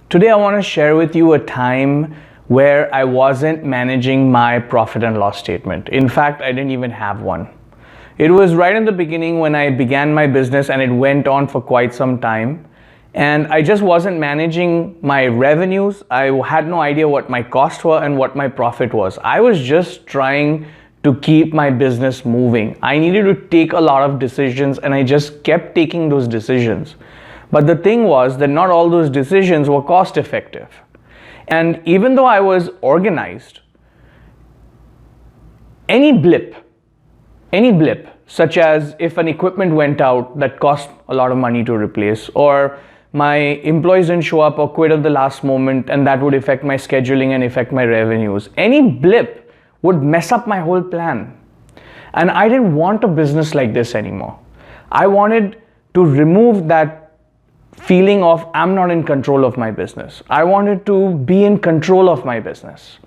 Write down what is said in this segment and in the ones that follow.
Today I want to share with you a time where I wasn't managing my profit and loss statement. In fact, I didn't even have one. It was right in the beginning when I began my business, and it went on for quite some time. And I just wasn't managing my revenues. I had no idea what my costs were and what my profit was. I was just trying to keep my business moving. I needed to take a lot of decisions, and I just kept taking those decisions. But the thing was that not all those decisions were cost effective. And even though I was organized, any blip, such as if an equipment went out that cost a lot of money to replace, or my employees didn't show up or quit at the last moment, and that would affect my scheduling and affect my revenues. Any blip would mess up my whole plan. And I didn't want a business like this anymore. I wanted to remove that feeling of I'm not in control of my business. I wanted to be in control of my business.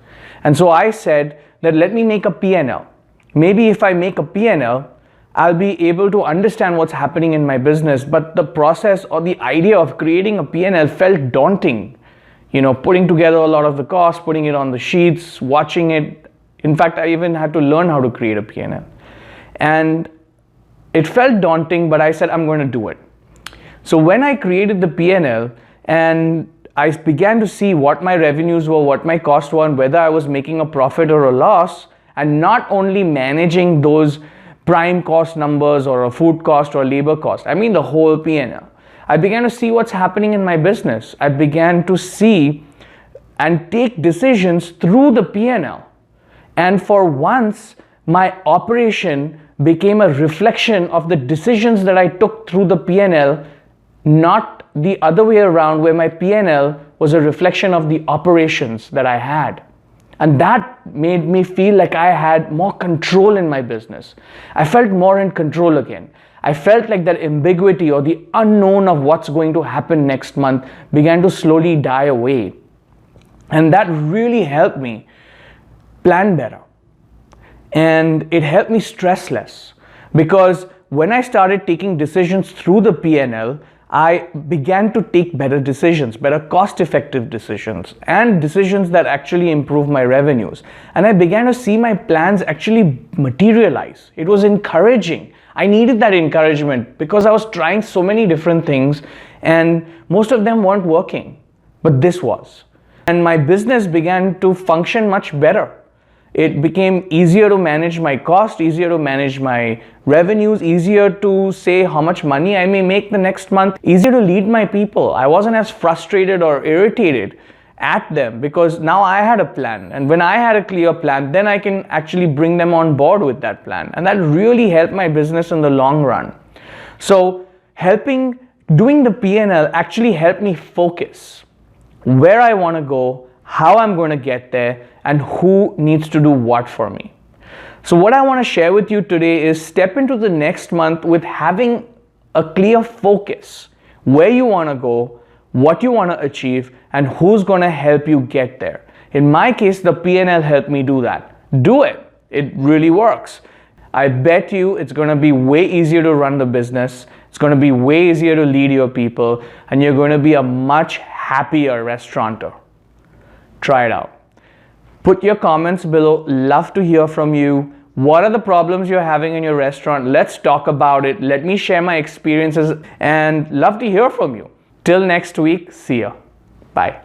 And so I said that let me make a P&L. Maybe if I make a P&L, I'll be able to understand what's happening in my business. But the process or the idea of creating a P&L felt daunting. Putting together a lot of the costs, putting it on the sheets, watching it. In fact, I even had to learn how to create a P&L. And it felt daunting, but I said I'm going to do it. So when I created the P&L and I began to see what my revenues were, what my costs were, and whether I was making a profit or a loss, and not only managing those prime cost numbers or a food cost or labor cost, I mean the whole P&L. I began to see what's happening in my business. I began to see and take decisions through the P&L. And for once, my operation became a reflection of the decisions that I took through the P&L, not the other way around, where my P&L was a reflection of the operations that I had. And that made me feel like I had more control in my business. I felt more in control again. I felt like that ambiguity or the unknown of what's going to happen next month began to slowly die away. And that really helped me plan better. And it helped me stress less, because when I started taking decisions through the P&L, I began to take better decisions, better cost-effective decisions, and decisions that actually improve my revenues. And I began to see my plans actually materialize. It was encouraging. I needed that encouragement because I was trying so many different things and most of them weren't working, but this was. And my business began to function much better. It became easier to manage my cost, easier to manage my revenues, easier to say how much money I may make the next month, easier to lead my people. I wasn't as frustrated or irritated at them because now I had a plan. And when I had a clear plan, then I can actually bring them on board with that plan. And that really helped my business in the long run. So doing the P&L actually helped me focus where I want to go, how I'm going to get there, and who needs to do what for me. So what I want to share with you today is step into the next month with having a clear focus, where you want to go, what you want to achieve, and who's going to help you get there. In my case, the P&L helped me do that. Do it. It really works. I bet you it's going to be way easier to run the business. It's going to be way easier to lead your people, and you're going to be a much happier restaurateur. Try it out. Put your comments below. Love to hear from you. What are the problems you're having in your restaurant? Let's talk about it. Let me share my experiences and love to hear from you. Till next week, see ya. Bye.